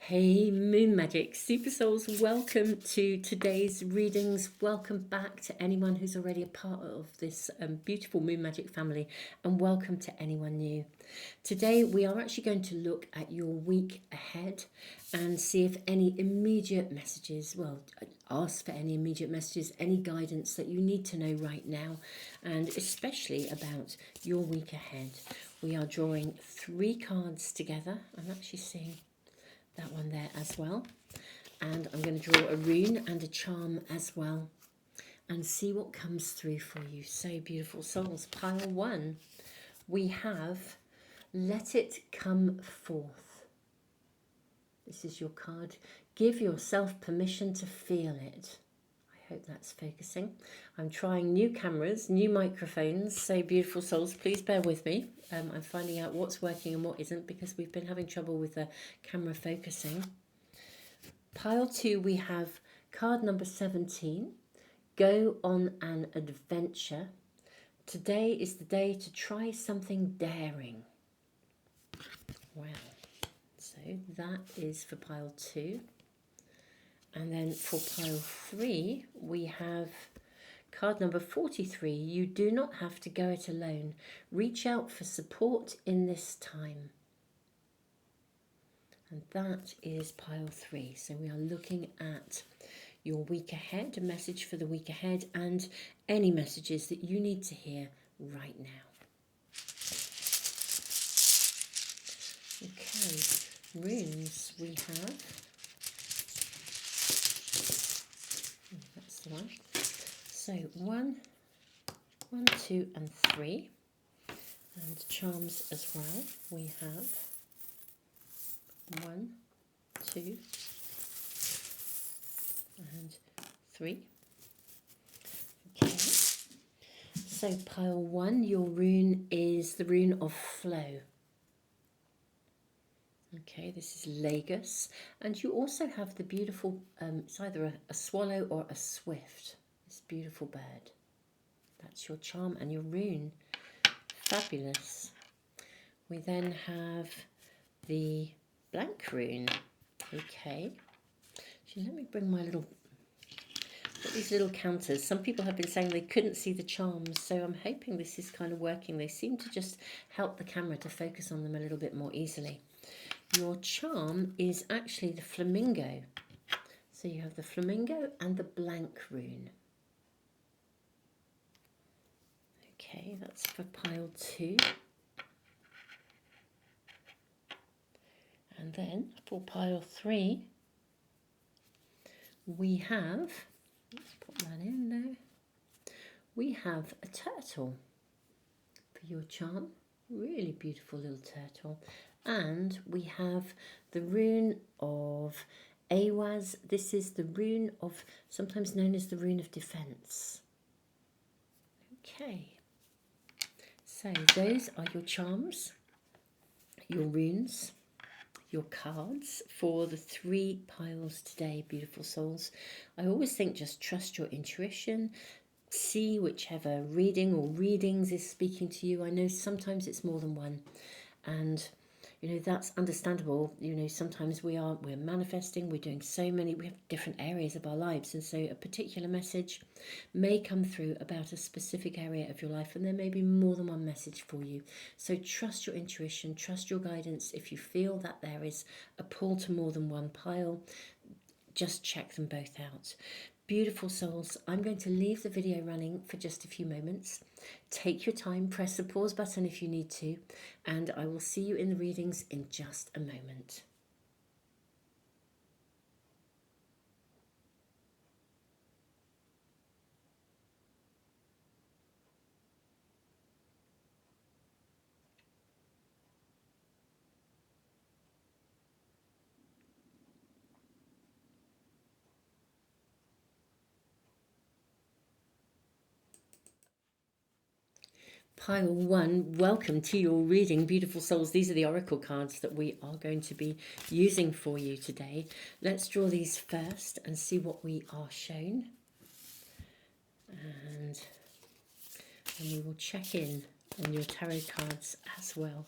Hey Moon Magic Super Souls, welcome to today's readings. Welcome back to anyone who's already a part of this beautiful Moon Magic family, and welcome to anyone new. Today we are actually going to look at your week ahead and see if any immediate messages, ask for any immediate messages, any guidance that you need to know right now, and especially about your week ahead. We are drawing 3 cards together. I'm actually seeing that one there as well, and I'm going to draw a rune and a charm as well and see what comes through for you. So beautiful souls. Pile 1, we have let it come forth. This is your card. Give yourself permission to feel it. I hope that's focusing. I'm trying new cameras, new microphones. So beautiful souls, please bear with me. I'm finding out what's working and what isn't because we've been having trouble with the camera focusing. Pile 2, we have card number 17. Go on an adventure. Today is the day to try something daring. Wow. So that is for pile 2. And then for pile 3, we have card number 43. You do not have to go it alone. Reach out for support in this time. And that is pile 3. So we are looking at your week ahead, a message for the week ahead, and any messages that you need to hear right now. Okay, runes we have. That's the one. So 1, 2, and 3. And charms as well. We have 1, 2, and 3. Okay. So pile 1, your rune is the rune of flow. Okay, this is Lagos. And you also have the beautiful, it's either a swallow or a swift. This beautiful bird. That's your charm and your rune. Fabulous. We then have the blank rune. Okay. Actually, let me bring my these little counters. Some people have been saying they couldn't see the charms, so I'm hoping this is kind of working. They seem to just help the camera to focus on them a little bit more easily. Your charm is actually the flamingo. So you have the flamingo and the blank rune. Okay, that's for pile 2. And then for pile 3, we have, let's put that in there, we have a turtle for your charm. Really beautiful little turtle. And we have the rune of Awaz. This is the rune of, sometimes known as the rune of defense. Okay. So those are your charms, your runes, your cards for the 3 piles today, beautiful souls. I always think just trust your intuition. See whichever reading or readings is speaking to you. I know sometimes it's more than one, and you know that's understandable. You know, sometimes we're manifesting, we're doing so many, we have different areas of our lives, and so a particular message may come through about a specific area of your life, and there may be more than one message for you. So trust your intuition, trust your guidance. If you feel that there is a pull to more than one pile, just check them both out. Beautiful souls, I'm going to leave the video running for just a few moments. Take your time, press the pause button if you need to, and I will see you in the readings in just a moment. Pile 1, welcome to your reading, beautiful souls. These are the oracle cards that we are going to be using for you today. Let's draw these first and see what we are shown. And we will check in on your tarot cards as well.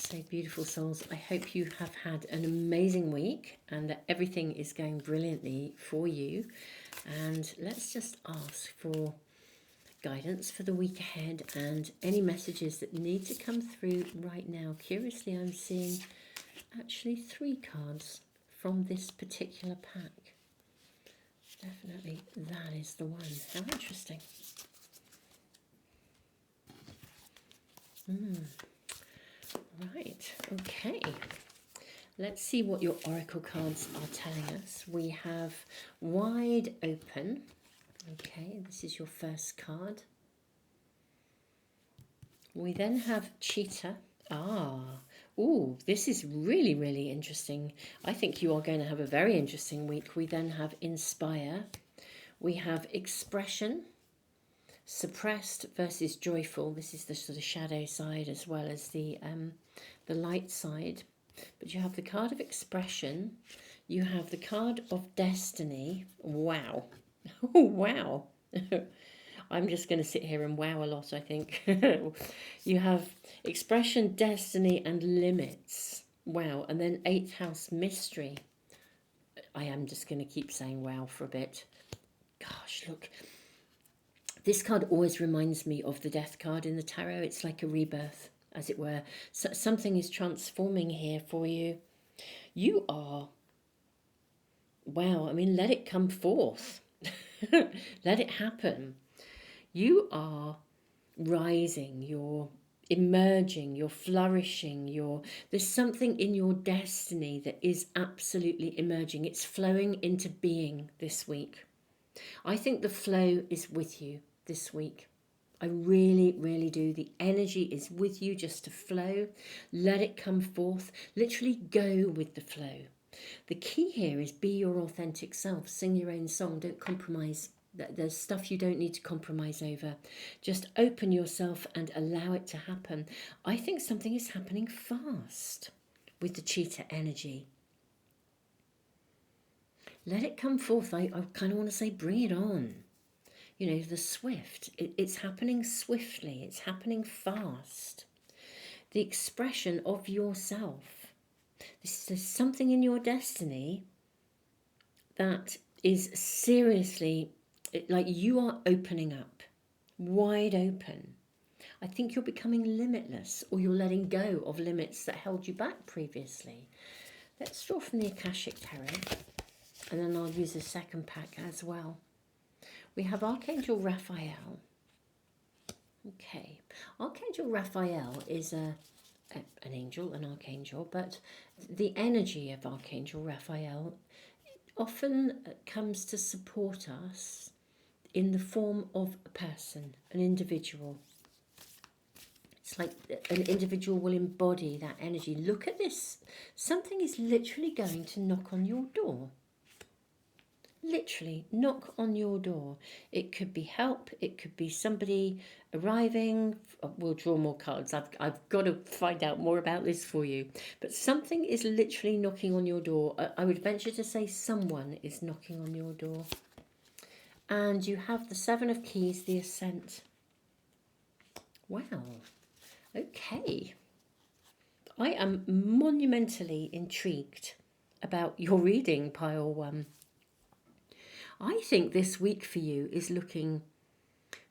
So Namaste, beautiful souls. I hope you have had an amazing week and that everything is going brilliantly for you. And let's just ask for guidance for the week ahead and any messages that need to come through right now. Curiously, I'm seeing actually 3 cards from this particular pack. Definitely that is the one. How interesting. Right, okay. Let's see what your oracle cards are telling us. We have wide open. Okay, this is your first card. We then have cheetah. Oh, this is really, really interesting. I think you are going to have a very interesting week. We then have inspire. We have expression. Suppressed versus joyful. This is the sort of shadow side as well as the light side. But you have the card of expression. You have the card of destiny. Wow. Oh, wow. I'm just going to sit here and wow a lot, I think. You have expression, destiny, and limits. Wow. And then 8th house mystery. I am just going to keep saying wow for a bit. Gosh, look. This card always reminds me of the death card in the tarot. It's like a rebirth, as it were. So something is transforming here for you. You are, wow, I mean, let it come forth. Let it happen. You are rising, you're emerging, you're flourishing, there's something in your destiny that is absolutely emerging. It's flowing into being this week. I think the flow is with you this week. I really, really do. The energy is with you just to flow. Let it come forth. Literally go with the flow. The key here is be your authentic self. Sing your own song. Don't compromise. There's stuff you don't need to compromise over. Just open yourself and allow it to happen. I think something is happening fast with the cheetah energy. Let it come forth. I kind of want to say bring it on. You know, the swift. It's happening swiftly. It's happening fast. The expression of yourself. There's something in your destiny that is seriously, like you are opening up, wide open. I think you're becoming limitless, or you're letting go of limits that held you back previously. Let's draw from the Akashic Tarot, and then I'll use a second pack as well. We have Archangel Raphael. Okay, Archangel Raphael is an angel, an archangel, but the energy of Archangel Raphael often comes to support us in the form of a person, an individual. It's like an individual will embody that energy. Look at this. Something is literally going to knock on your door. Literally knock on your door. It could be help. It could be somebody arriving. We'll draw more cards. I've got to find out more about this for you. But something is literally knocking on your door. I would venture to say someone is knocking on your door. And you have the 7 of Keys, the Ascent. Wow. Okay. I am monumentally intrigued about your reading, Pile 1. I think this week for you is looking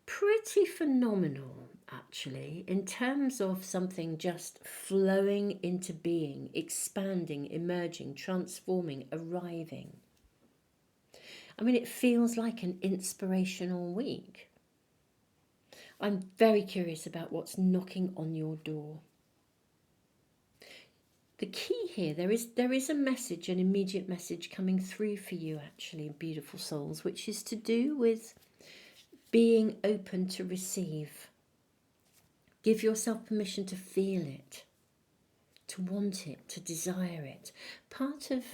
pretty phenomenal, actually, in terms of something just flowing into being, expanding, emerging, transforming, arriving. I mean, it feels like an inspirational week. I'm very curious about what's knocking on your door. The key here, there is a message, an immediate message coming through for you, actually, beautiful souls, which is to do with being open to receive. Give yourself permission to feel it, to want it, to desire it. Part of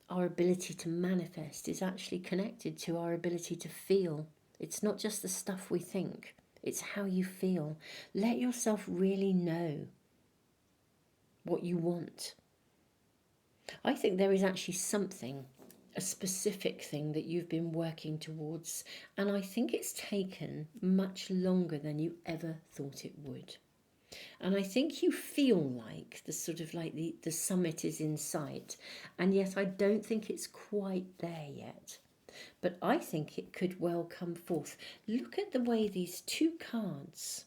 our ability to manifest is actually connected to our ability to feel. It's not just the stuff we think, it's how you feel. Let yourself really know what you want. I think there is actually something, a specific thing that you've been working towards, and I think it's taken much longer than you ever thought it would. And I think you feel like the sort of like the summit is in sight. And yet I don't think it's quite there yet. But I think it could well come forth. Look at the way these two cards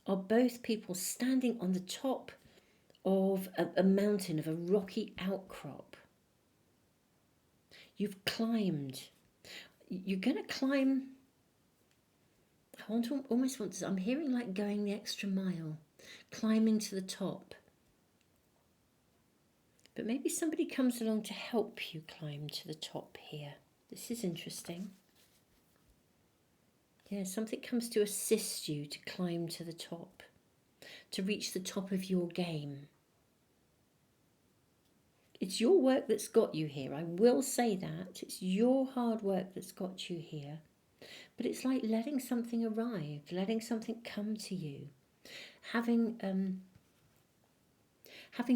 are both people standing on the top of a mountain, of a rocky outcrop. You've climbed. You're going to climb. Almost want to, I'm hearing like going the extra mile, climbing to the top. But maybe somebody comes along to help you climb to the top here. This is interesting. Yeah, something comes to assist you to climb to the top, to reach the top of your game. It's your work that's got you here. I will say that. It's your hard work that's got you here. But it's like letting something arrive, letting something come to you. Having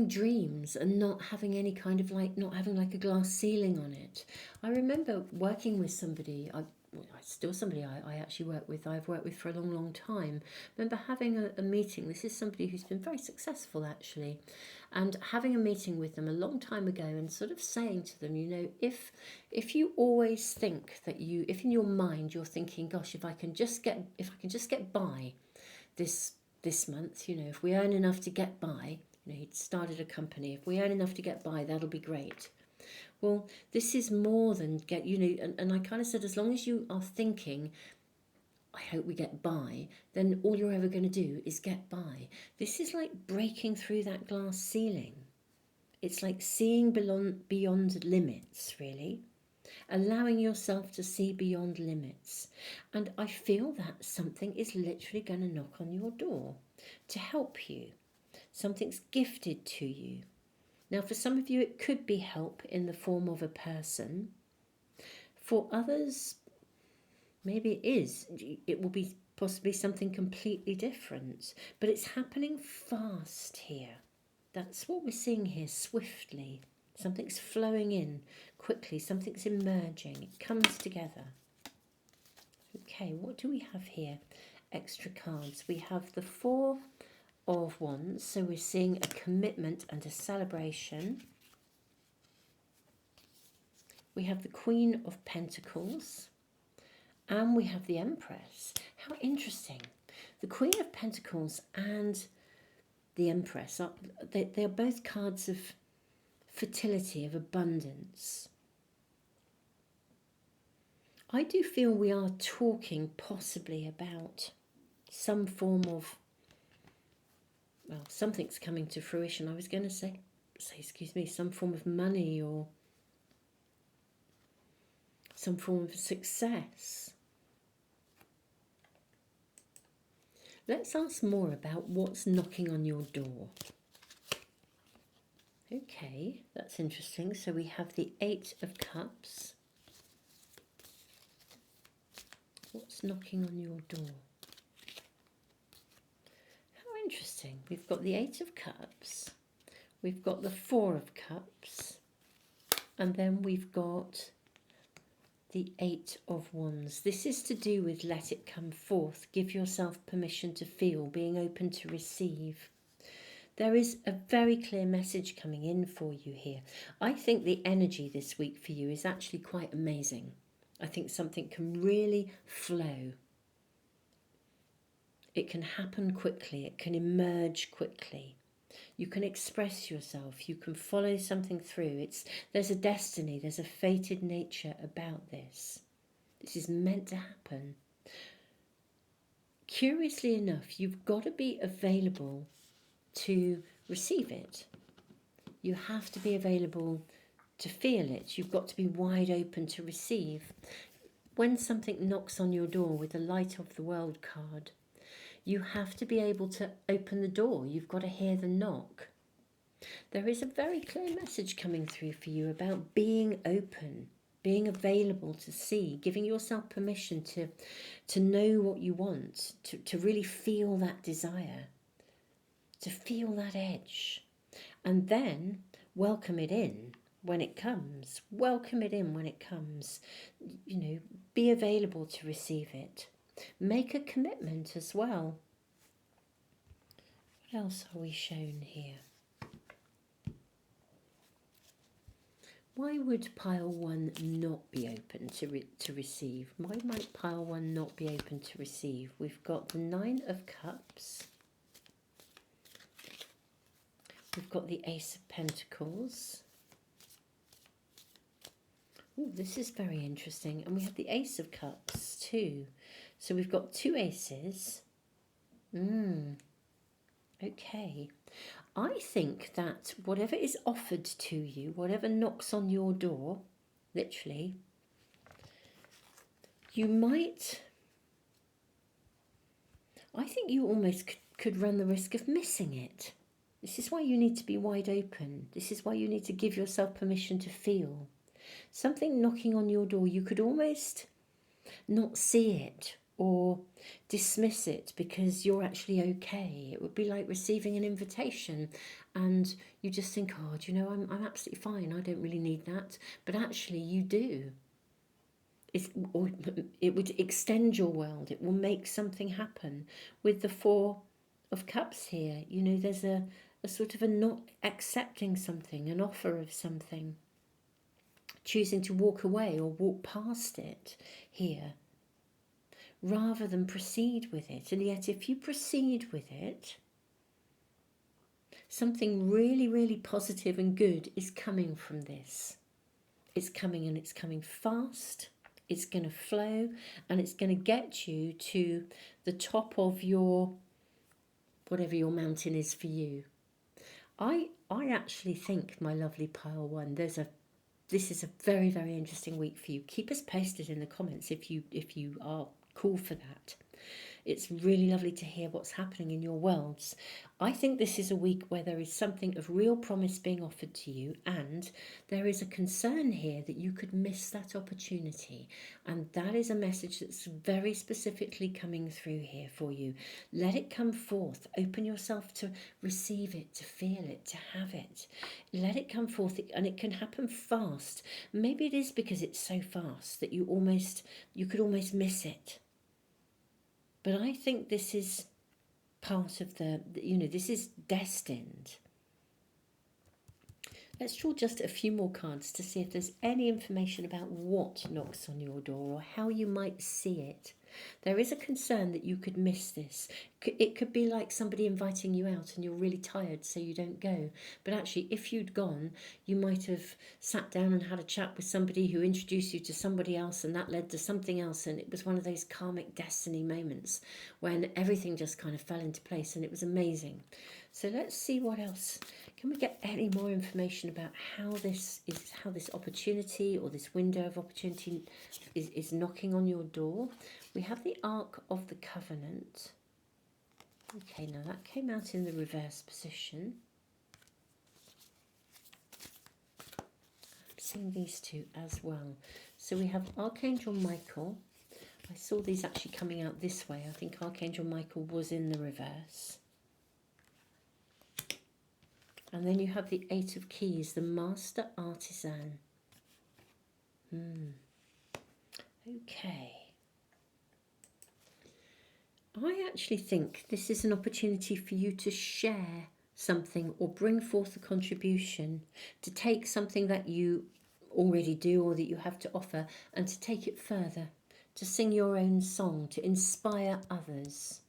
dreams and not having any kind of like, not having like a glass ceiling on it. I remember working with somebody, I actually work with, I've worked with for a long, long time. I remember having a meeting, this is somebody who's been very successful actually, and having a meeting with them a long time ago and sort of saying to them, you know, if you always think that if in your mind you're thinking, gosh, if I can just get by this month, you know, if we earn enough to get by, you know, he'd started a company, if we earn enough to get by, that'll be great. Well, this is more than get, you know, and I kind of said, as long as you are thinking, I hope we get by, then all you're ever going to do is get by. This is like breaking through that glass ceiling. It's like seeing beyond limits, really. Allowing yourself to see beyond limits. And I feel that something is literally going to knock on your door to help you. Something's gifted to you. Now, for some of you, it could be help in the form of a person. For others, maybe it will be possibly something completely different. But it's happening fast here. That's what we're seeing here, swiftly. Something's flowing in quickly. Something's emerging. It comes together. Okay, what do we have here? Extra cards. We have the Four of Wands, so we're seeing a commitment and a celebration. We have the Queen of Pentacles, and we have the Empress. How interesting. The Queen of Pentacles and the Empress, they're both cards of fertility, of abundance. I do feel we are talking possibly about some form of, well, something's coming to fruition. I was going to say, some form of money or some form of success. Let's ask more about what's knocking on your door. Okay, that's interesting. So we have the Eight of Cups. What's knocking on your door? Interesting. We've got the Eight of Cups, we've got the Four of Cups, and then we've got the Eight of Wands. This is to do with let it come forth, give yourself permission to feel, being open to receive. There is a very clear message coming in for you here. I think the energy this week for you is actually quite amazing. I think something can really flow. It can happen quickly, it can emerge quickly. You can express yourself, you can follow something through. There's a destiny, there's a fated nature about this. This is meant to happen. Curiously enough, you've got to be available to receive it. You have to be available to feel it. You've got to be wide open to receive. When something knocks on your door with the Light of the World card, you have to be able to open the door. You've got to hear the knock. There is a very clear message coming through for you about being open, being available to see, giving yourself permission to know what you want, to really feel that desire, to feel that edge, and then welcome it in when it comes. Welcome it in when it comes. You know, be available to receive it. Make a commitment as well. else are we shown here? Why would pile 1 not be open to receive? Why might pile 1 not be open to receive? We've got the 9 of Cups. We've got the Ace of Pentacles. Oh, this is very interesting. And we have the Ace of Cups too. So we've got 2 aces. Okay. I think that whatever is offered to you, whatever knocks on your door, literally, you might... I think you almost could run the risk of missing it. This is why you need to be wide open. This is why you need to give yourself permission to feel. Something knocking on your door, you could almost not see it or dismiss it because you're actually okay. It would be like receiving an invitation and you just think, oh, do you know, I'm absolutely fine. I don't really need that. But actually you do. Or it would extend your world. It will make something happen. With the 4 of Cups here, you know, there's a sort of a not accepting something, an offer of something. Choosing to walk away or walk past it here rather than proceed with it. And yet if you proceed with it, something really, really positive and good is coming from this. It's coming, and it's coming fast. It's going to flow, and it's going to get you to the top of your, whatever your mountain is for you. I actually think, my lovely pile 1, this is a very, very interesting week for you. Keep us posted in the comments if you are cool for that. It's really lovely to hear what's happening in your worlds. I think this is a week where there is something of real promise being offered to you, and there is a concern here that you could miss that opportunity. And that is a message that's very specifically coming through here for you. Let it come forth. Open yourself to receive it, to feel it, to have it. Let it come forth, and it can happen fast. Maybe it is because it's so fast that you could almost miss it. But I think this is part of this is destined. Let's draw just a few more cards to see if there's any information about what knocks on your door or how you might see it. There is a concern that you could miss this. It could be like somebody inviting you out and you're really tired so you don't go. But actually, if you'd gone, you might have sat down and had a chat with somebody who introduced you to somebody else, and that led to something else. And it was one of those karmic destiny moments when everything just kind of fell into place, and it was amazing. So let's see what else. Can we get any more information about how this opportunity or this window of opportunity is knocking on your door? We have the Ark of the Covenant. Okay, now that came out in the reverse position. I'm seeing these two as well. So we have Archangel Michael. I saw these actually coming out this way. I think Archangel Michael was in the reverse. And then you have the 8 of Keys, the Master Artisan. Okay. I actually think this is an opportunity for you to share something or bring forth a contribution, to take something that you already do or that you have to offer and to take it further, to sing your own song, to inspire others.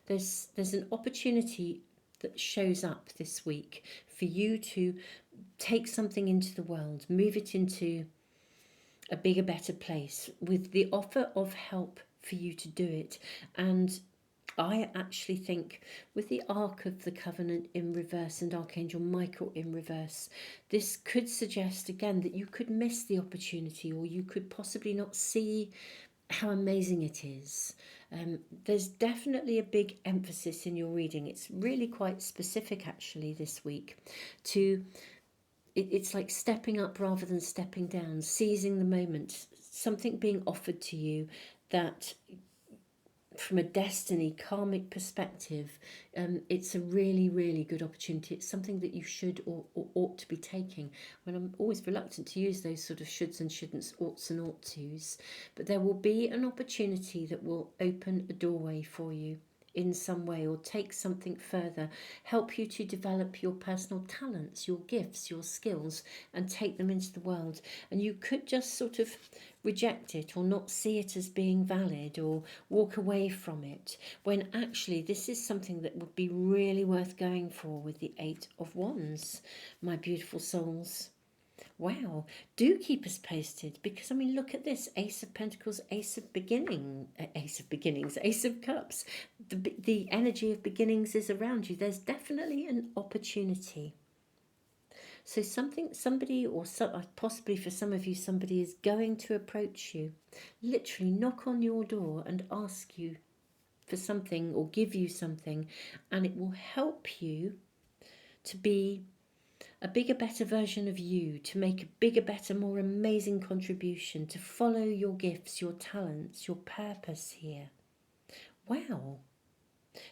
There's an opportunity that shows up this week for you to take something into the world, move it into a bigger, better place with the offer of help for you to do it. And I actually think with the Ark of the Covenant in reverse and Archangel Michael in reverse, this could suggest again that you could miss the opportunity, or you could possibly not see how amazing it is. There's definitely a big emphasis in your reading. It's really quite specific actually this week to it's like stepping up rather than stepping down, seizing the moment, something being offered to you that from a destiny karmic perspective, it's a really, really good opportunity. It's something that you should or ought to be taking. When I'm always reluctant to use those sort of shoulds and shouldn'ts, oughts and ought tos, but there will be an opportunity that will open a doorway for you in some way or take something further, help you to develop your personal talents, your gifts, your skills, and take them into the world. And you could just sort of reject it or not see it as being valid or walk away from it, when actually this is something that would be really worth going for with the Eight of Wands, my beautiful souls. Wow, do keep us posted, because I mean, look at this: Ace of Pentacles, Ace of Beginnings, Ace of Cups. The energy of beginnings is around you. There's definitely an opportunity. So somebody, or possibly for some of you, somebody is going to approach you, literally knock on your door and ask you for something or give you something, and it will help you to be a bigger, better version of you, to make a bigger, better, more amazing contribution, to follow your gifts, your talents, your purpose here. Wow.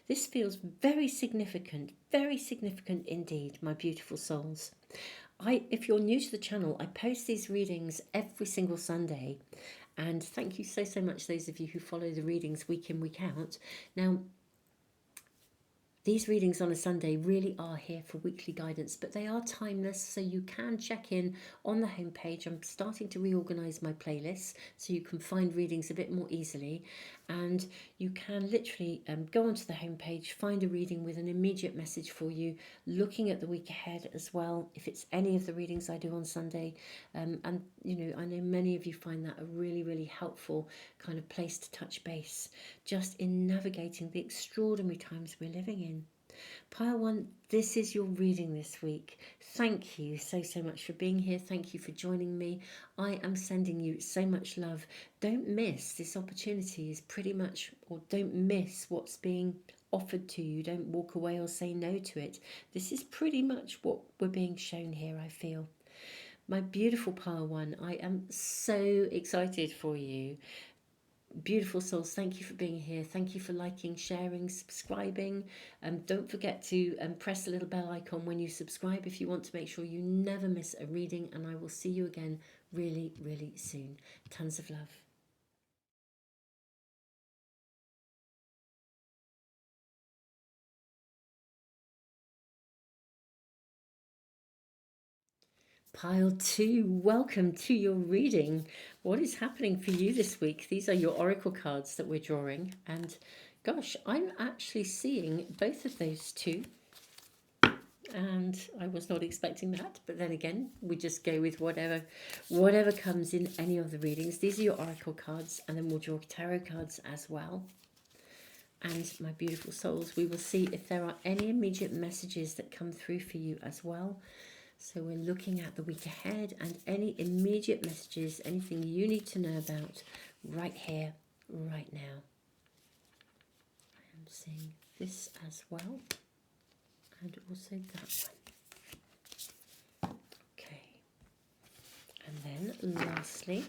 This feels very significant indeed, my beautiful souls. If you're new to the channel, I post these readings every single Sunday. And thank you so much, those of you who follow the readings week in, week out. Now, these readings on a Sunday really are here for weekly guidance, but they are timeless, so you can check in on the homepage. I'm starting to reorganise my playlists so you can find readings a bit more easily, and you can literally go onto the homepage, find a reading with an immediate message for you, looking at the week ahead as well, if it's any of the readings I do on Sunday. And you know, I know many of you find that a really helpful kind of place to touch base, just in navigating the extraordinary times we're living in. Pile 1, this is your reading this week. Thank you so much for being here. Thank you for joining me. I am sending you so much love. Don't miss this opportunity, is pretty much, or don't miss what's being offered to you. Don't walk away or say no to it. This is pretty much what we're being shown here, I feel. My beautiful Pile 1, I am so excited for you. Beautiful souls, thank you for being here. Thank you for liking, sharing, subscribing. Don't forget to press the little bell icon when you subscribe if you want to make sure you never miss a reading, and I will see you again really soon. Tons of love. Pile 2, welcome to your reading. What is happening for you this week? These are your oracle cards that we're drawing, and gosh, I'm actually seeing both of those two, and I was not expecting that, but then again, we just go with whatever comes in any of the readings. These are your oracle cards, and then we'll draw tarot cards as well. And my beautiful souls, we will see if there are any immediate messages that come through for you as well. So we're looking at the week ahead and any immediate messages, anything you need to know about right here, right now. I am seeing this as well, and also that one. Okay. And then lastly,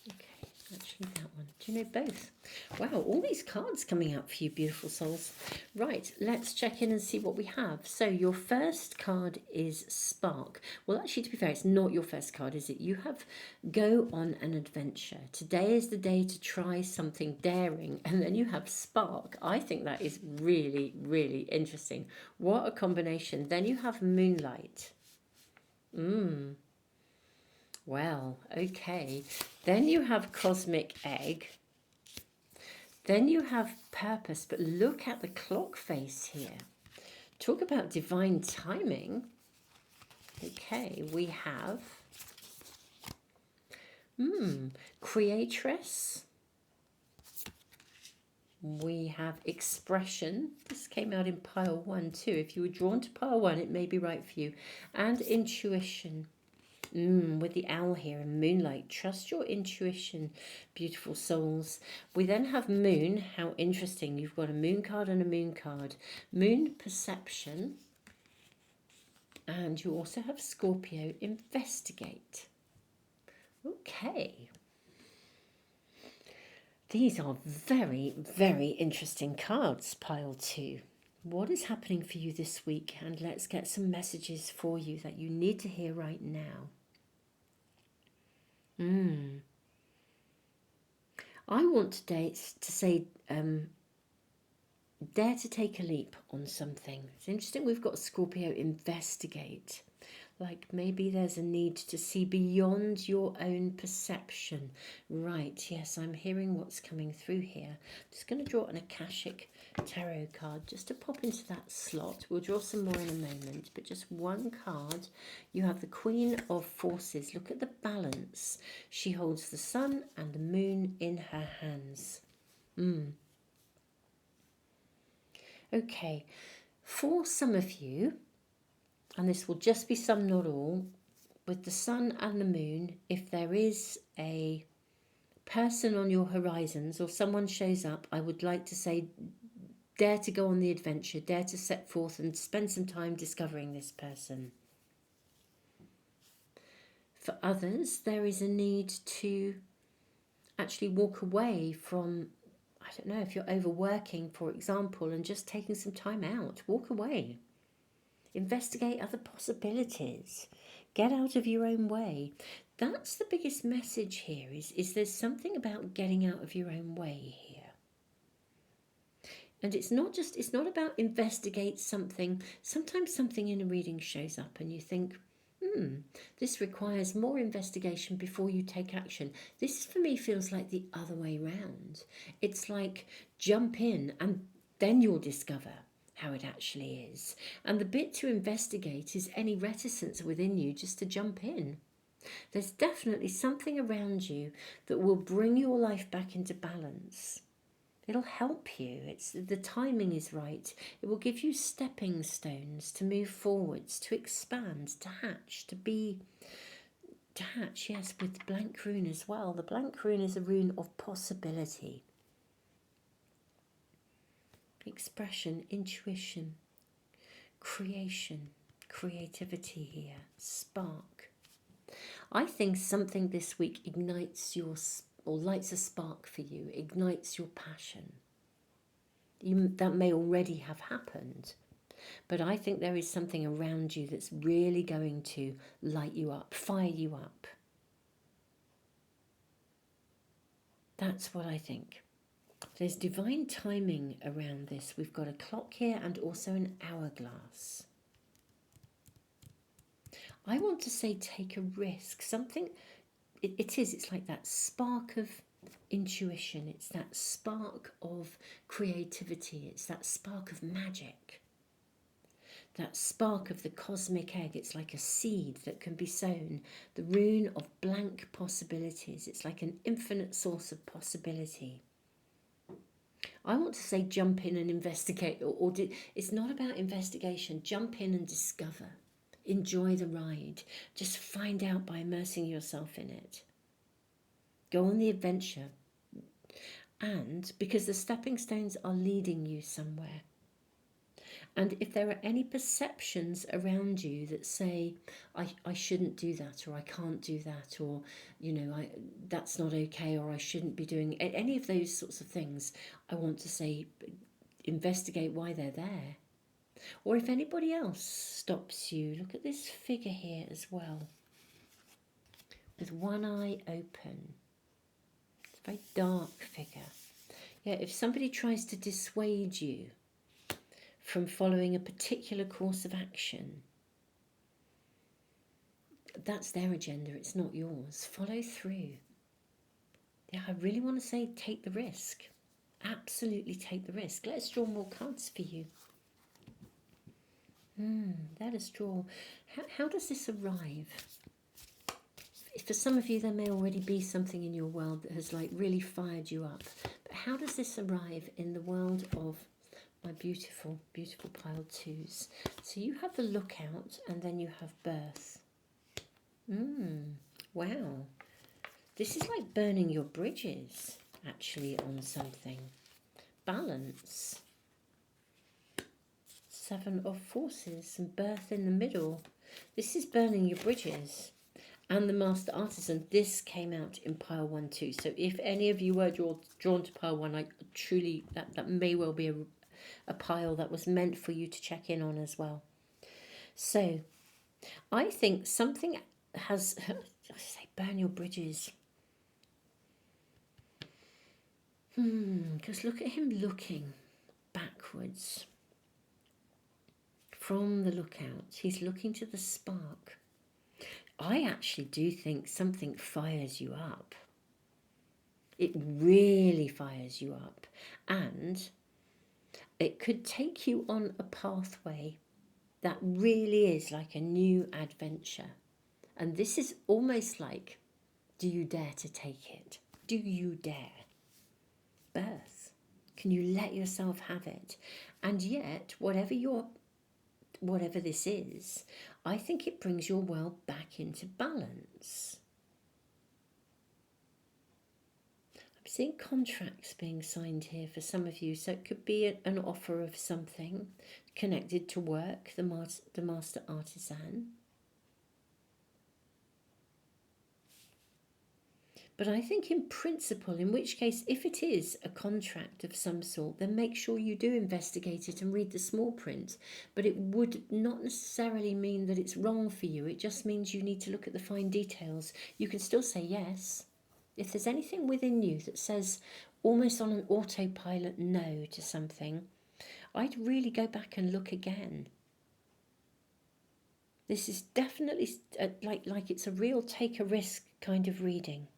okay, actually that one. Do you know both? Wow, all these cards coming out for you, beautiful souls. Right, let's check in and see what we have. So your first card is Spark. Well, actually, to be fair, it's not your first card, is it? You have Go on an Adventure. Today is the day to try something daring. And then you have Spark. I think that is really interesting. What a combination. Then you have Moonlight. Well, okay. Then you have Cosmic Egg. Then you have Purpose, but look at the clock face here. Talk about divine timing. Okay, we have Creatress. We have Expression. This came out in Pile 1 too. If you were drawn to Pile 1, it may be right for you. And Intuition. With the owl here and Moonlight. Trust your intuition, beautiful souls. We then have Moon. How interesting. You've got a Moon card and a Moon card. Moon, Perception. And you also have Scorpio, Investigate. Okay. These are very interesting cards, Pile 2. What is happening for you this week? And let's get some messages for you that you need to hear right now. I want today to say dare to take a leap on something. It's interesting we've got Scorpio, investigate. Like maybe there's a need to see beyond your own perception. Right, yes, I'm hearing what's coming through here. Just going to draw an Akashic tarot card just to pop into that slot. We'll draw some more in a moment, but just one card. You have the Queen of Forces. Look at the balance. She holds the sun and the moon in her hands. Okay, for some of you, and this will just be some, not all, with the sun and the moon, if there is a person on your horizons or someone shows up, I would like to say, dare to go on the adventure, dare to set forth and spend some time discovering this person. For others, there is a need to actually walk away from, I don't know, if you're overworking, for example, and just taking some time out, walk away. Investigate other possibilities. Get out of your own way. That's the biggest message here, is there's something about getting out of your own way here. And it's not about investigate something. Sometimes something in a reading shows up and you think, this requires more investigation before you take action. This for me feels like the other way round. It's like jump in and then you'll discover how it actually is. And the bit to investigate is any reticence within you just to jump in. There's definitely something around you that will bring your life back into balance. It'll help you. The timing is right. It will give you stepping stones to move forwards, to expand, to hatch, yes, with the blank rune as well. The blank rune is a rune of possibility. Expression, intuition, creation, creativity here, spark. I think something this week ignites or lights a spark for you, ignites your passion. That may already have happened, but I think there is something around you that's really going to light you up, fire you up. That's what I think. There's divine timing around this. We've got a clock here and also an hourglass. I want to say take a risk. Something, it's like that spark of intuition. It's that spark of creativity. It's that spark of magic. That spark of the cosmic egg. It's like a seed that can be sown. The rune of blank possibilities. It's like an infinite source of possibility. I want to say jump in and investigate, it's not about investigation. Jump in and discover. Enjoy the ride. Just find out by immersing yourself in it. Go on the adventure. And because the stepping stones are leading you somewhere. And if there are any perceptions around you that say, I shouldn't do that, or I can't do that, or, that's not okay, or I shouldn't be doing any of those sorts of things, I want to say, investigate why they're there. Or if anybody else stops you, look at this figure here as well, with one eye open. It's a very dark figure. Yeah, if somebody tries to dissuade you from following a particular course of action, that's their agenda, it's not yours. Follow through. Yeah, I really want to say take the risk. Absolutely take the risk. Let's draw more cards for you. Let us draw. How does this arrive? For some of you, there may already be something in your world that has really fired you up. But how does this arrive in the world of my beautiful, beautiful pile twos? So you have the lookout and then you have birth. Wow. This is like burning your bridges, actually, on something. Balance. Seven of Forces and birth in the middle. This is burning your bridges. And the Master Artisan, this came out in pile 1 too. So if any of you were drawn to pile 1, I truly, that may well be a pile that was meant for you to check in on as well. So I think something has, I say burn your bridges. Because look at him looking backwards from the lookout. He's looking to the spark. I actually do think something fires you up. It really fires you up. And it could take you on a pathway that really is like a new adventure. And this is almost like, do you dare to take it? Do you dare? Birth. Can you let yourself have it? And yet, whatever this is, I think it brings your world back into balance. I'm seeing contracts being signed here for some of you, so it could be an offer of something connected to work, the master artisan. But I think in principle, in which case, if it is a contract of some sort, then make sure you do investigate it and read the small print. But it would not necessarily mean that it's wrong for you. It just means you need to look at the fine details. You can still say yes. If there's anything within you that says almost on an autopilot no to something, I'd really go back and look again. This is definitely like it's a real take a risk kind of reading.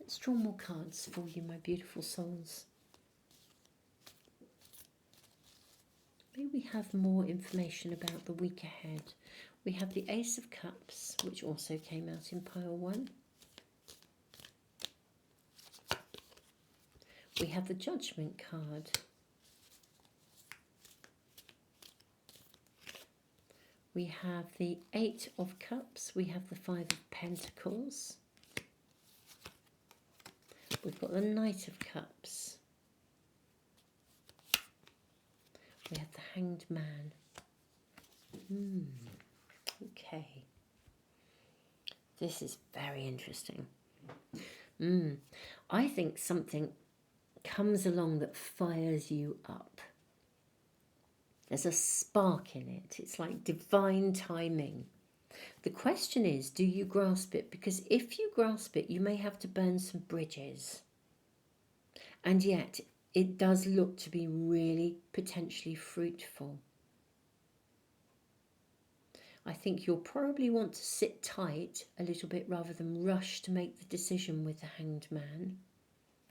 Let's draw more cards for you, my beautiful souls. Maybe we have more information about the week ahead. We have the Ace of Cups, which also came out in pile 1. We have the Judgment card. We have the 8 of Cups. We have the 5 of Pentacles. We've got the Knight of Cups. We have the Hanged Man. Okay. This is very interesting. I think something comes along that fires you up. There's a spark in it. It's like divine timing. The question is, do you grasp it? Because if you grasp it, you may have to burn some bridges. And yet, it does look to be really potentially fruitful. I think you'll probably want to sit tight a little bit rather than rush to make the decision with the Hanged Man.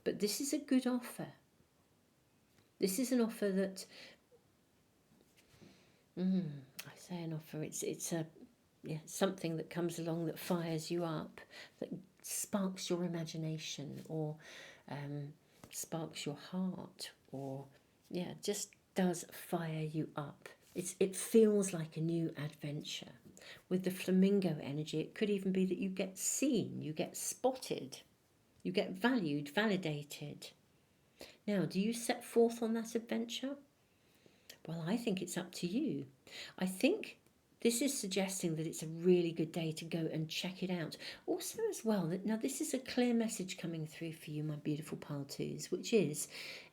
But this is a good offer. This is an offer that, I say an offer, it's a something that comes along that fires you up, that sparks your imagination, or sparks your heart, or just does fire you up. It feels like a new adventure. With the flamingo energy, it could even be that you get seen, you get spotted, you get valued, validated. Now, do you set forth on that adventure? Well, I think it's up to you. I think this is suggesting that it's a really good day to go and check it out. Also as well, that now this is a clear message coming through for you, my beautiful pile twos, which is,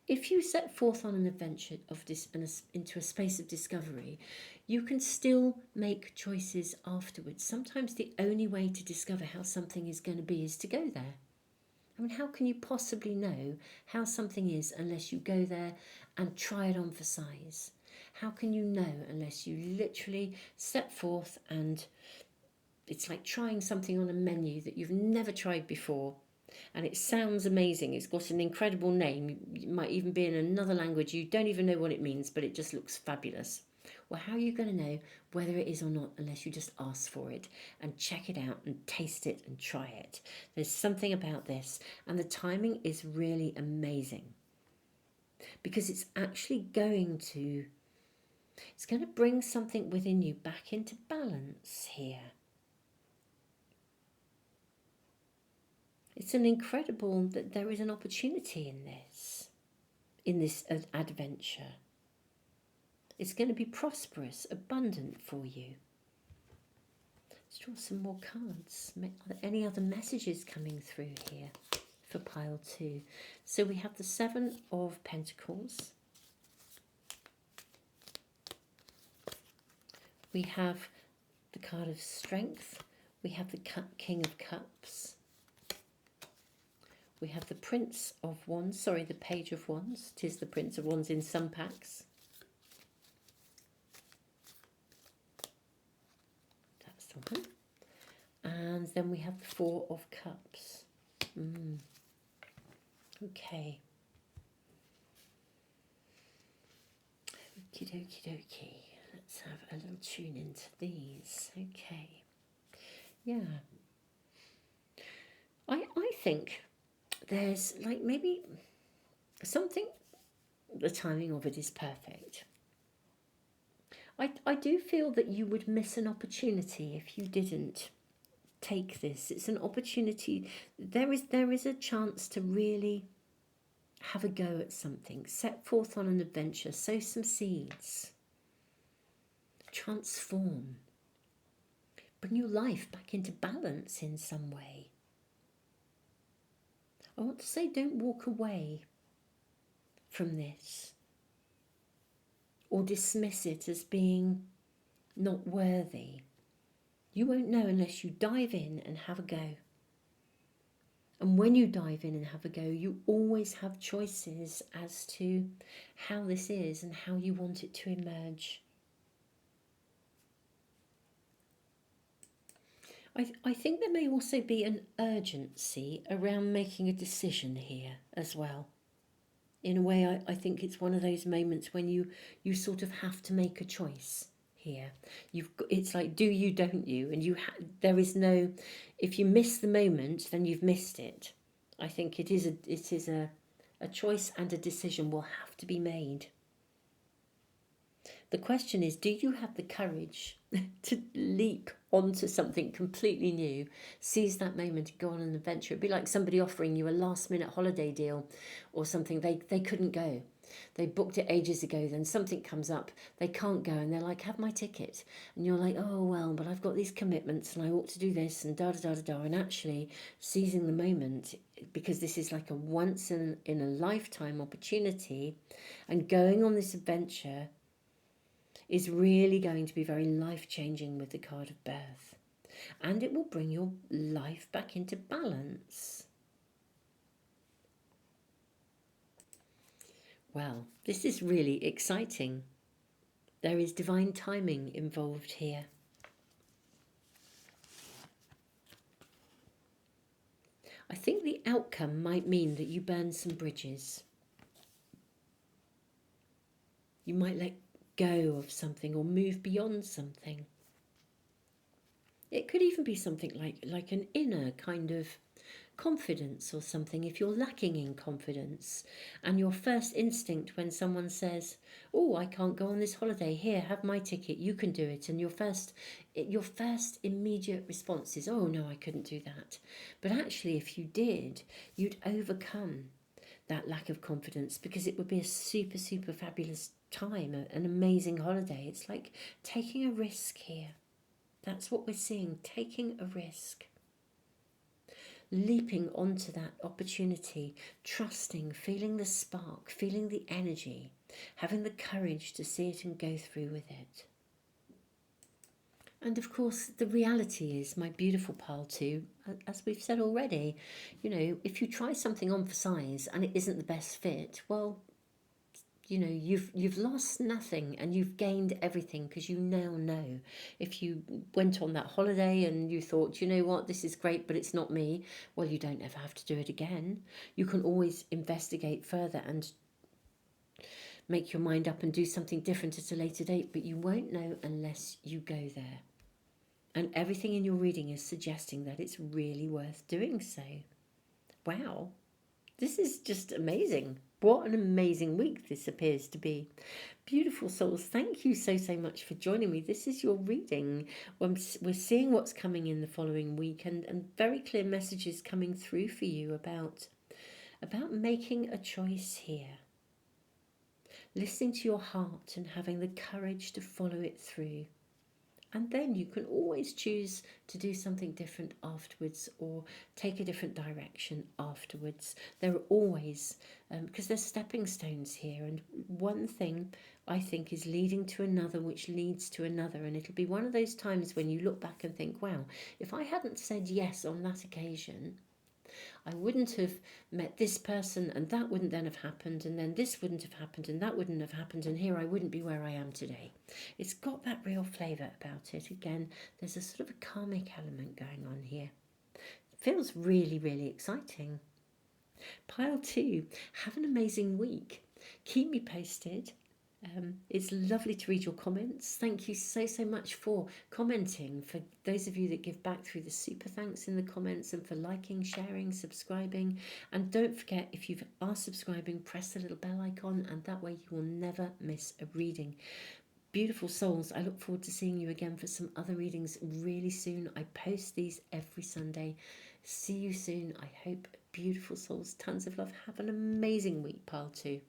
if you set forth on an adventure of this into a space of discovery, you can still make choices afterwards. Sometimes the only way to discover how something is going to be is to go there. I mean, how can you possibly know how something is unless you go there and try it on for size? How can you know unless you literally set forth, and it's like trying something on a menu that you've never tried before, and it sounds amazing. It's got an incredible name. It might even be in another language. You don't even know what it means, but it just looks fabulous. Well, how are you going to know whether it is or not unless you just ask for it and check it out and taste it and try it? There's something about this, and the timing is really amazing because it's actually going to bring something within you back into balance here. It's an incredible that there is an opportunity in this adventure. It's going to be prosperous, abundant for you. Let's draw some more cards. Are there any other messages coming through here for pile 2? So we have the 7 of Pentacles. We have the card of Strength. We have the King of Cups. We have the Prince of Wands, sorry, the Page of Wands. It is the Prince of Wands in some packs. That's the one. And then we have the Four of Cups. Okay. Okie dokie dokie. Let's have a little tune into these. Okay. Yeah. I think there's like maybe something, the timing of it is perfect. I do feel that you would miss an opportunity if you didn't take this. It's an opportunity. There is a chance to really have a go at something, set forth on an adventure, sow some seeds, transform, bring your life back into balance in some way. I want to say don't walk away from this or dismiss it as being not worthy. You won't know unless you dive in and have a go. And when you dive in and have a go, you always have choices as to how this is and how you want it to emerge. I think there may also be an urgency around making a decision here as well. In a way, I think it's one of those moments when you sort of have to make a choice here. It's like, do you, don't you? And there is no, if you miss the moment, then you've missed it. I think it is a choice and a decision will have to be made. The question is, do you have the courage to leap onto something completely new, seize that moment and go on an adventure? It'd be like somebody offering you a last minute holiday deal or something. They couldn't go. They booked it ages ago, then something comes up, they can't go, and they're like, have my ticket. And you're like, oh, well, but I've got these commitments and I ought to do this and da-da-da-da-da. And actually seizing the moment, because this is like a once in a lifetime opportunity, and going on this adventure is really going to be very life-changing with the card of birth. And it will bring your life back into balance. Well, this is really exciting. There is divine timing involved here. I think the outcome might mean that you burn some bridges. You might let go of something or move beyond something. It could even be something like an inner kind of confidence or something. If you're lacking in confidence and your first instinct when someone says, oh, I can't go on this holiday, here, have my ticket, you can do it, and your first immediate response is, oh no, I couldn't do that. But actually, if you did, you'd overcome that lack of confidence, because it would be a super, super fabulous time, an amazing holiday. It's like taking a risk here. That's what we're seeing, taking a risk. Leaping onto that opportunity, trusting, feeling the spark, feeling the energy, having the courage to see it and go through with it. And of course, the reality is, my beautiful pile too, as we've said already, you know, if you try something on for size and it isn't the best fit, well, you know, you've lost nothing and you've gained everything, because you now know. If you went on that holiday and you thought, you know what, this is great, but it's not me, well, you don't ever have to do it again. You can always investigate further and make your mind up and do something different at a later date, but you won't know unless you go there. And everything in your reading is suggesting that it's really worth doing so. Wow, this is just amazing. What an amazing week this appears to be. Beautiful souls, thank you so much for joining me. This is your reading. We're seeing what's coming in the following week, and very clear messages coming through for you about making a choice here. Listening to your heart and having the courage to follow it through. And then you can always choose to do something different afterwards, or take a different direction afterwards. There are always, because there's stepping stones here, and one thing I think is leading to another, which leads to another. And it'll be one of those times when you look back and think, wow, if I hadn't said yes on that occasion, I wouldn't have met this person, and that wouldn't then have happened, and then this wouldn't have happened, and that wouldn't have happened, and here I wouldn't be where I am today. It's got that real flavour about it. Again, there's a sort of a karmic element going on here. It feels really, really exciting. Pile 2, have an amazing week. Keep me posted. It's lovely to read your comments. Thank you so much for commenting. For those of you that give back through the super thanks in the comments, and for liking, sharing, subscribing. And don't forget, if you are subscribing, press the little bell icon, and that way you will never miss a reading. Beautiful souls, I look forward to seeing you again for some other readings really soon. I post these every Sunday. See you soon. I hope. Beautiful souls, tons of love. Have an amazing week, Pile 2.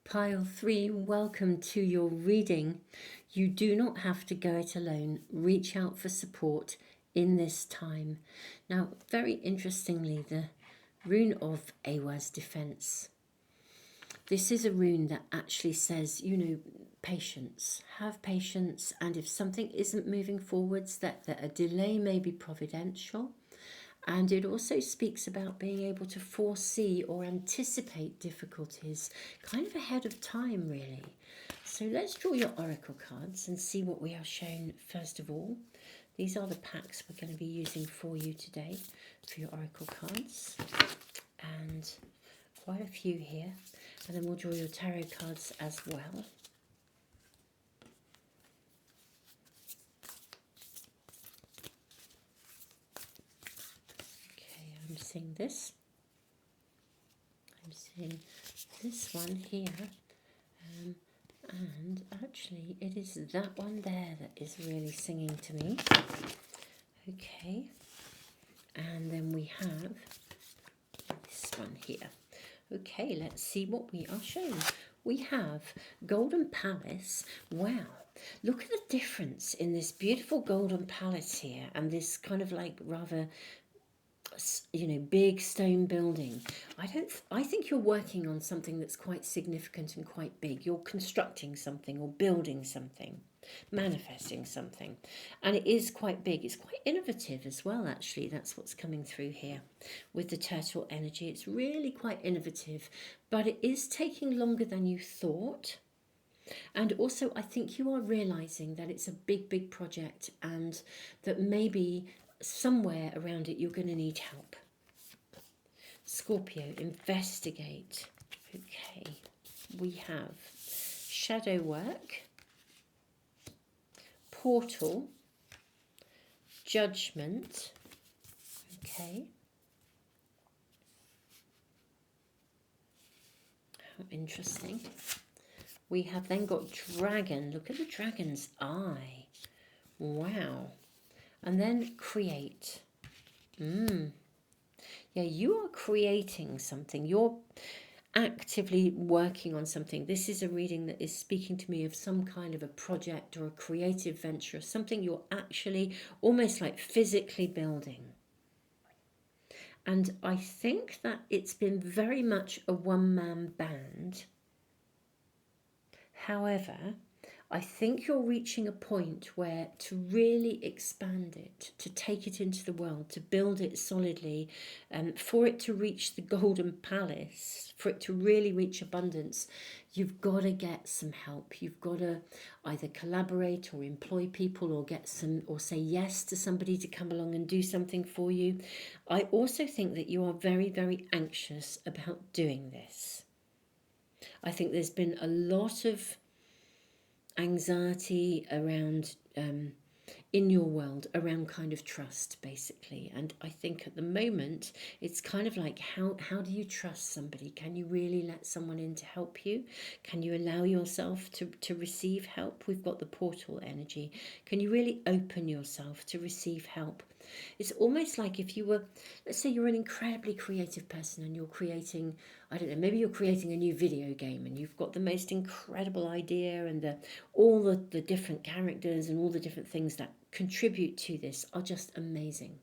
Pile 3, welcome to your reading. You do not have to go it alone. Reach out for support in this time. Now, very interestingly, the rune of Awa's defense. This is a rune that actually says, you know, patience. Have patience, and if something isn't moving forwards, that a delay may be providential. And it also speaks about being able to foresee or anticipate difficulties kind of ahead of time, really. So let's draw your oracle cards and see what we are shown first of all. These are the packs we're going to be using for you today for your oracle cards. And quite a few here. And then we'll draw your tarot cards as well. I'm seeing this. I'm seeing this one here. And actually it is that one there that is really singing to me. Okay. And then we have this one here. Okay, let's see what we are shown. We have Golden Palace. Wow. Look at the difference in this beautiful Golden Palace here and this kind of like rather, you know, big stone building. I think you're working on something that's quite significant and quite big. You're constructing something or building something, manifesting something, and it is quite big. It's quite innovative as well, actually. That's what's coming through here with the turtle energy. It's really quite innovative, but it is taking longer than you thought. And also I think you are realizing that it's a big project, and that maybe somewhere around it you're going to need help. Scorpio, investigate. Okay, we have shadow work, portal, judgment. Okay, how interesting. We have then got dragon. Look at the dragon's eye. Wow. And then create. Yeah, you are creating something. You're actively working on something. This is a reading that is speaking to me of some kind of a project or a creative venture, something you're actually almost like physically building. And I think that it's been very much a one-man band. However, I think you're reaching a point where to really expand it, to take it into the world, to build it solidly, for it to reach the Golden Palace, for it to really reach abundance, you've got to get some help. You've got to either collaborate or employ people or get some, or say yes to somebody to come along and do something for you. I also think that you are very anxious about doing this. I think there's been a lot of anxiety around in your world around kind of trust, basically. And I think at the moment it's kind of like, how do you trust somebody? Can you really let someone in to help you? Can you allow yourself to receive help? We've got the portal energy. Can you really open yourself to receive help? It's almost like if you were, let's say you're an incredibly creative person and you're creating, I don't know, maybe you're creating a new video game and you've got the most incredible idea, and all the different characters and all the different things that contribute to this are just amazing.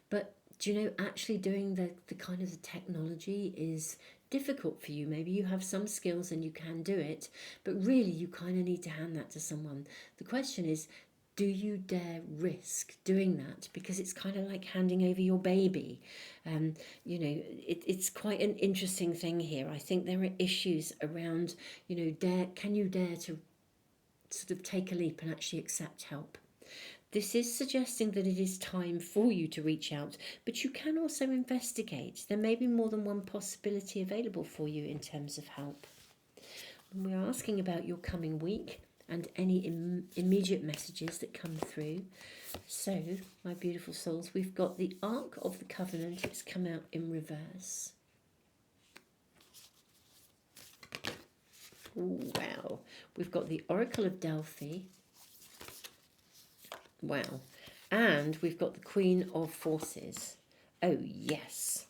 But Do you know, actually doing the kind of the technology is difficult for you. Maybe you have some skills and you can do it, but really you kind of need to hand that to someone. The question is, do you dare risk doing that? Because it's kind of like handing over your baby. You know, it's quite an interesting thing here. I think there are issues around, you know, can you dare to sort of take a leap and actually accept help? This is suggesting that it is time for you to reach out, but you can also investigate. There may be more than one possibility available for you in terms of help. And we're asking about your coming week and any immediate messages that come through. So, my beautiful souls, we've got the Ark of the Covenant. It's come out in reverse. Ooh, wow. We've got the Oracle of Delphi. Wow. And we've got the Queen of Forces. Oh, yes.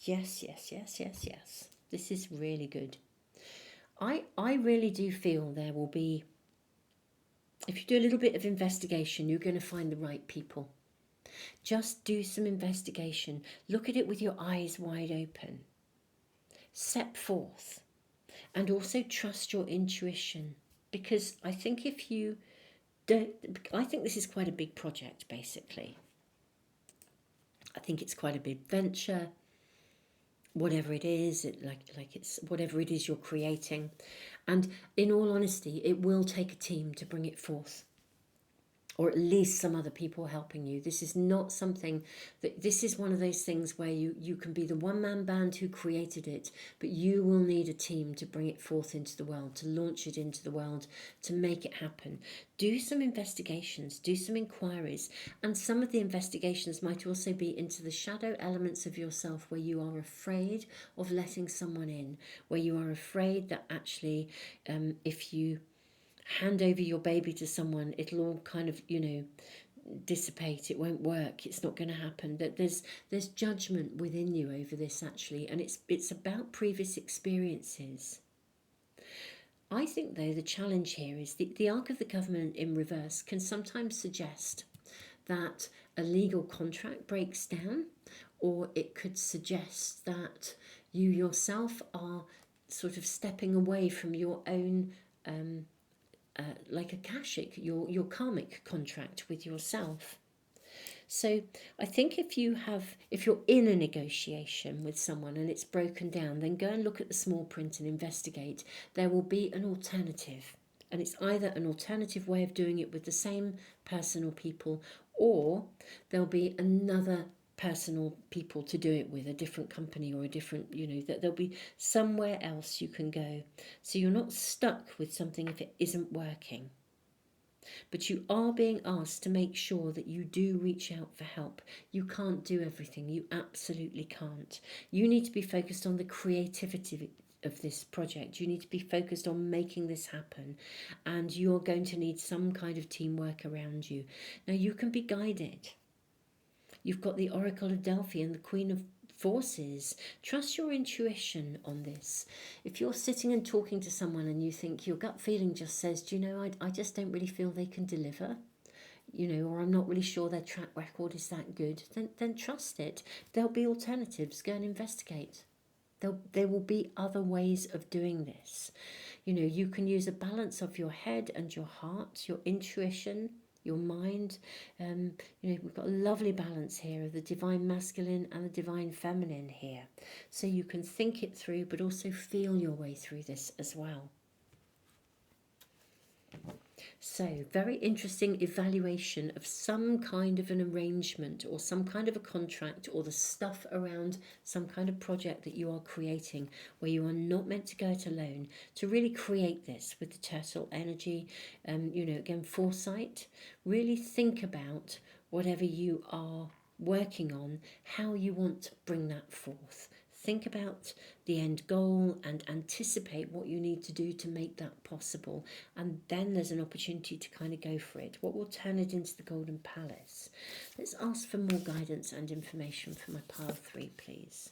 Yes, yes, yes, yes, yes. This is really good. I really do feel there will be, if you do a little bit of investigation, you're going to find the right people. Just do some investigation. Look at it with your eyes wide open. Step forth. And also trust your intuition. Because I think if you don't, I think this is quite a big project, basically. I think it's quite a big venture. Whatever it is, it's whatever it is you're creating. And in all honesty, it will take a team to bring it forth. Or at least some other people helping you. This is not something this is one of those things where you can be the one-man band who created it, but you will need a team to bring it forth into the world, to launch it into the world, to make it happen. Do some investigations, do some inquiries, and some of the investigations might also be into the shadow elements of yourself where you are afraid of letting someone in, where you are afraid that actually if you hand over your baby to someone, it'll all kind of, you know, dissipate. It won't work. It's not going to happen. That there's judgment within you over this, actually, and it's about previous experiences. I think, though, the challenge here is the Ark of the Covenant in reverse can sometimes suggest that a legal contract breaks down, or it could suggest that you yourself are sort of stepping away from your own like Akashic, your karmic contract with yourself. So I think if you're in a negotiation with someone and it's broken down, then go and look at the small print and investigate. There will be an alternative. And it's either an alternative way of doing it with the same person or people, or there'll be another person or people to do it with, a different company or a different, you know, that there'll be somewhere else you can go. So you're not stuck with something if it isn't working. But you are being asked to make sure that you do reach out for help. You can't do everything. You absolutely can't. You need to be focused on the creativity of this project. You need to be focused on making this happen. And you're going to need some kind of teamwork around you. Now, you can be guided. You've got the Oracle of Delphi and the Queen of Forces. Trust your intuition on this. If you're sitting and talking to someone and you think your gut feeling just says, do you know, I just don't really feel they can deliver, you know, or I'm not really sure their track record is that good, then trust it. There'll be alternatives. Go and investigate. There will be other ways of doing this. You know, you can use a balance of your head and your heart, your intuition, your mind. You know, we've got a lovely balance here of the divine masculine and the divine feminine here. So you can think it through, but also feel your way through this as well. So, very interesting evaluation of some kind of an arrangement or some kind of a contract or the stuff around some kind of project that you are creating where you are not meant to go it alone to really create this with the turtle energy. You know, again, foresight. Really think about whatever you are working on, how you want to bring that forth. Think about the end goal and anticipate what you need to do to make that possible. And then there's an opportunity to kind of go for it. What will turn it into the Golden Palace? Let's ask for more guidance and information for my pile 3, please.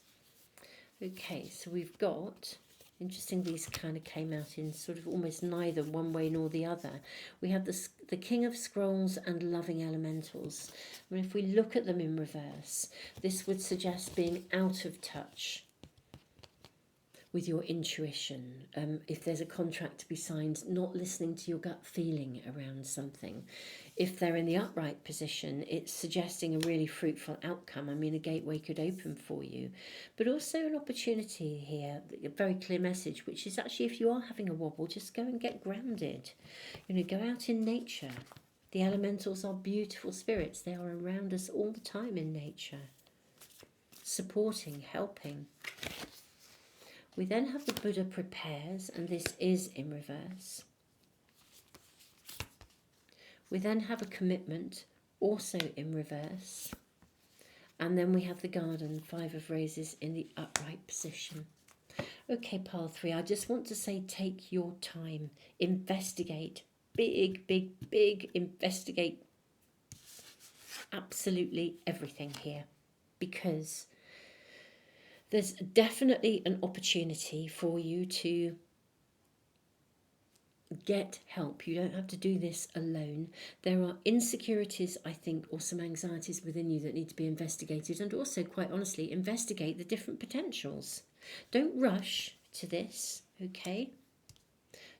Okay, so we've got, interesting, these kind of came out in sort of almost neither one way nor the other. We have the the King of Scrolls and loving elementals. I mean, if we look at them in reverse, this would suggest being out of touch with your intuition. If there's a contract to be signed, not listening to your gut feeling around something. If they're in the upright position, it's suggesting a really fruitful outcome. I mean, a gateway could open for you, but also an opportunity here, a very clear message, which is actually, if you are having a wobble, just go and get grounded. You know, go out in nature. The elementals are beautiful spirits. They are around us all the time in nature, supporting, helping. We then have the Buddha prepares, and this is in reverse. We then have a commitment, also in reverse. And then we have the garden, 5 of roses in the upright position. Okay, pile 3, I just want to say take your time. Investigate. Big, big, big investigate absolutely everything here. Because there's definitely an opportunity for you to get help. You don't have to do this alone. There are insecurities, I think, or some anxieties within you that need to be investigated, and also, quite honestly, investigate the different potentials. Don't rush to this, okay?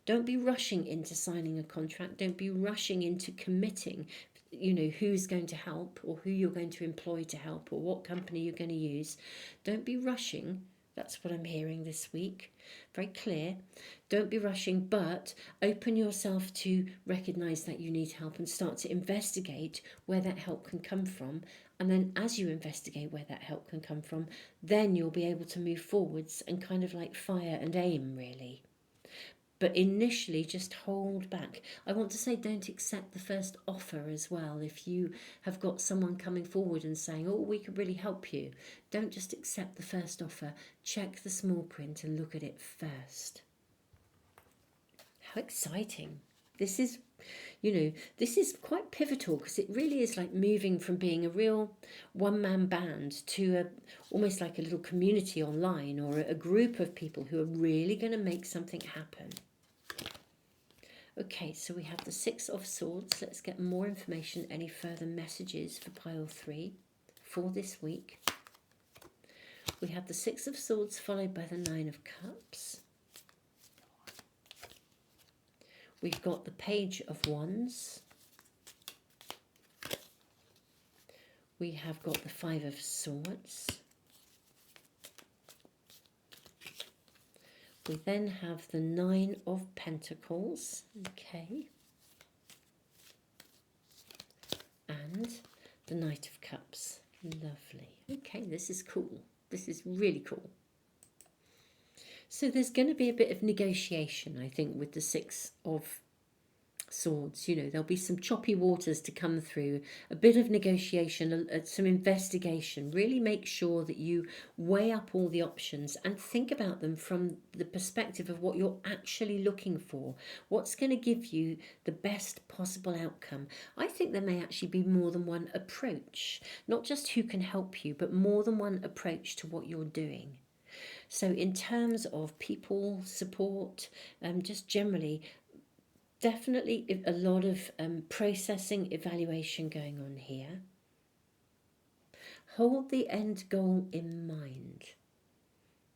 Don't be rushing into signing a contract. Don't be rushing into committing, you know, who's going to help or who you're going to employ to help or what company you're going to use. Don't be rushing. That's what I'm hearing this week. Very clear. Don't be rushing, but open yourself to recognise that you need help and start to investigate where that help can come from. And then as you investigate where that help can come from, then you'll be able to move forwards and kind of like fire and aim, really. But initially, just hold back. I want to say don't accept the first offer as well. If you have got someone coming forward and saying, oh, we could really help you, don't just accept the first offer. Check the small print and look at it first. How exciting. This is, you know, this is quite pivotal because it really is like moving from being a real one-man band to almost like a little community online, or a group of people who are really going to make something happen. Okay, so we have the 6 of Swords. Let's get more information, any further messages for pile 3 for this week. We have the 6 of Swords followed by the 9 of Cups. We've got the Page of Wands. We have got the 5 of Swords. We then have the 9 of Pentacles, okay, and the Knight of Cups. Lovely. Okay, this is cool. This is really cool. So there's going to be a bit of negotiation, I think, with the 6 of Swords. You know, there'll be some choppy waters to come through, a bit of negotiation, some investigation. Really make sure that you weigh up all the options and think about them from the perspective of what you're actually looking for. What's going to give you the best possible outcome? I think there may actually be more than one approach, not just who can help you, but more than one approach to what you're doing. So in terms of people, support, just generally, definitely a lot of processing, evaluation going on here. Hold the end goal in mind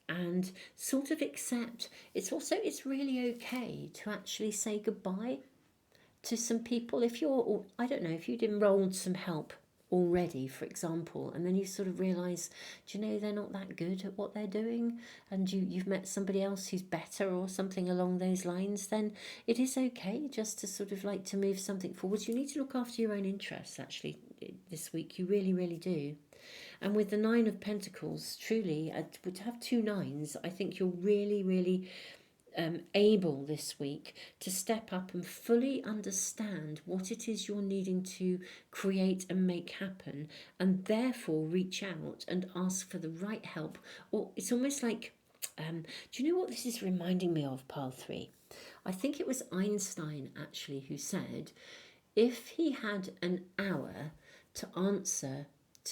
and sort of accept. It's really okay to actually say goodbye to some people. If you're, I don't know, if you'd enrolled some help already, for example, and then you sort of realise, do you know, they're not that good at what they're doing, and you've met somebody else who's better or something along those lines, then it is okay just to sort of like to move something forwards. You need to look after your own interests, actually, this week. You really, really do. And with the 9 of Pentacles, truly, to have 2 9s, I think you're really, really able this week to step up and fully understand what it is you're needing to create and make happen, and therefore reach out and ask for the right help. Or it's almost like, do you know what this is reminding me of, pile 3? I think it was Einstein actually who said if he had an hour to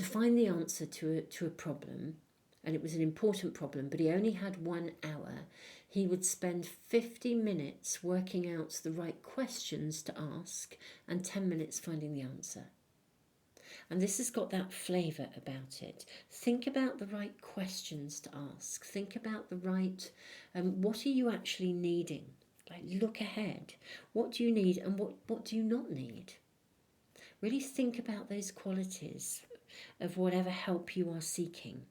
find the answer to a problem, and it was an important problem, but he only had 1 hour, he would spend 50 minutes working out the right questions to ask and 10 minutes finding the answer. And this has got that flavour about it. Think about the right questions to ask. Think about the right, what are you actually needing? Like, look ahead. What do you need and what do you not need? Really think about those qualities of whatever help you are seeking.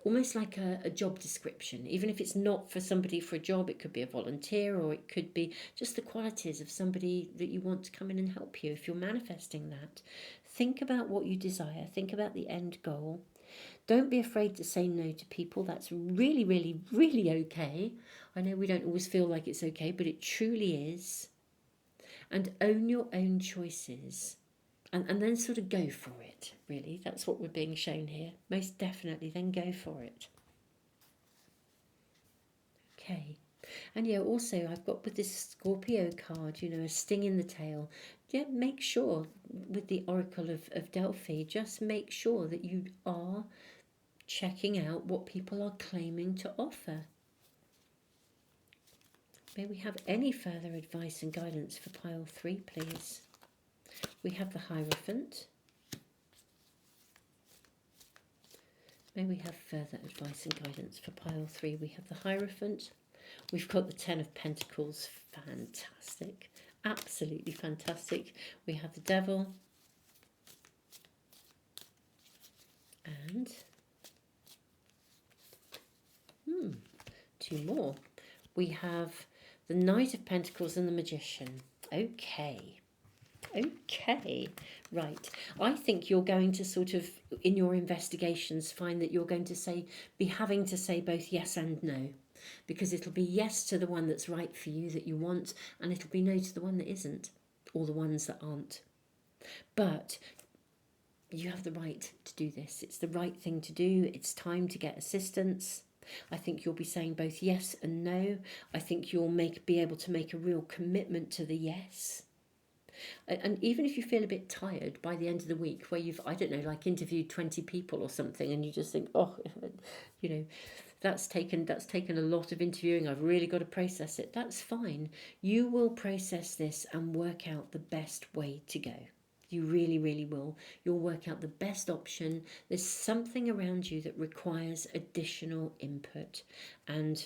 Almost like a job description. Even if it's not for somebody for a job, it could be a volunteer, or it could be just the qualities of somebody that you want to come in and help you. If you're manifesting that, think about what you desire. Think about the end goal. Don't be afraid to say no to people. That's really, really, really okay. I know we don't always feel like it's okay, but it truly is. And own your own choices. And then sort of go for it, really. That's what we're being shown here. Most definitely, then go for it. Okay. And yeah, also I've got with this Scorpio card, you know, a sting in the tail. Yeah, make sure with the Oracle of Delphi, just make sure that you are checking out what people are claiming to offer. May we have any further advice and guidance for pile 3, please? We have the Hierophant. May we have further advice and guidance for pile 3? We have the Hierophant. We've got the 10 of Pentacles. Fantastic. Absolutely fantastic. We have the Devil. And 2 more. We have the Knight of Pentacles and the Magician. Okay. Okay, right. I think you're going to sort of, in your investigations, find that you're going to be having to say both yes and no. Because it'll be yes to the one that's right for you, that you want, and it'll be no to the one that isn't, or the ones that aren't. But you have the right to do this. It's the right thing to do. It's time to get assistance. I think you'll be saying both yes and no. I think you'll be able to make a real commitment to the yes. And even if you feel a bit tired by the end of the week, where you've, I don't know, like interviewed 20 people or something, and you just think, oh, you know, that's taken a lot of interviewing, I've really got to process it. That's fine. You will process this and work out the best way to go. You really, really will. You'll work out the best option. There's something around you that requires additional input. And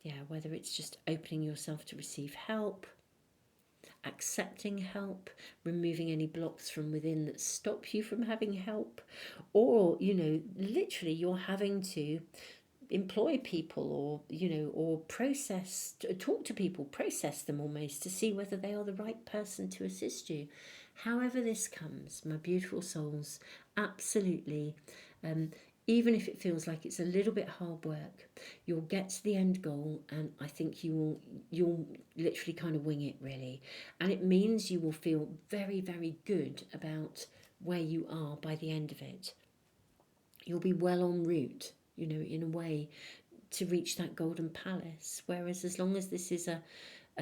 yeah, whether it's just opening yourself to receive help, accepting help, removing any blocks from within that stop you from having help, or, you know, literally you're having to employ people, or, you know, or talk to people, process them almost to see whether they are the right person to assist you. However this comes, my beautiful souls, absolutely, even if it feels like it's a little bit hard work, you'll get to the end goal, and I think you'll literally kind of wing it, really. And it means you will feel very, very good about where you are by the end of it. You'll be well en route, you know, in a way, to reach that golden palace. Whereas as long as this is a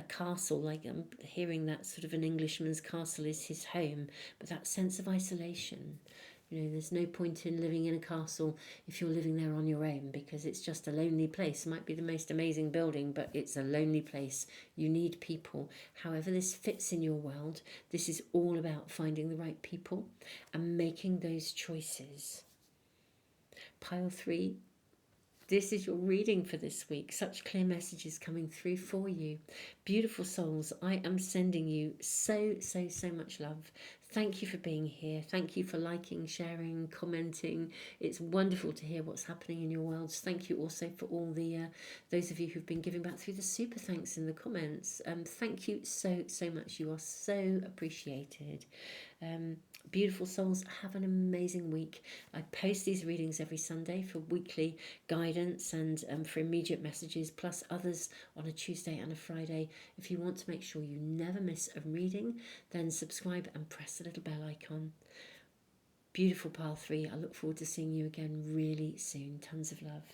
castle, like I'm hearing that sort of an Englishman's castle is his home, but that sense of isolation, you know, there's no point in living in a castle if you're living there on your own, because it's just a lonely place. It might be the most amazing building, but it's a lonely place. You need people. However this fits in your world, this is all about finding the right people and making those choices. Pile 3, this is your reading for this week. Such clear messages coming through for you. Beautiful souls, I am sending you so, so, so much love. Thank you for being here. Thank you for liking, sharing, commenting. It's wonderful to hear what's happening in your worlds. Thank you also for all the those of you who've been giving back through the super thanks in the comments. Thank you so, so much. You are so appreciated. Beautiful souls, have an amazing week. I post these readings every Sunday for weekly guidance and for immediate messages, plus others on a Tuesday and a Friday. If you want to make sure you never miss a reading, then subscribe and press the little bell icon. Beautiful pile 3. I look forward to seeing you again really soon. Tons of love.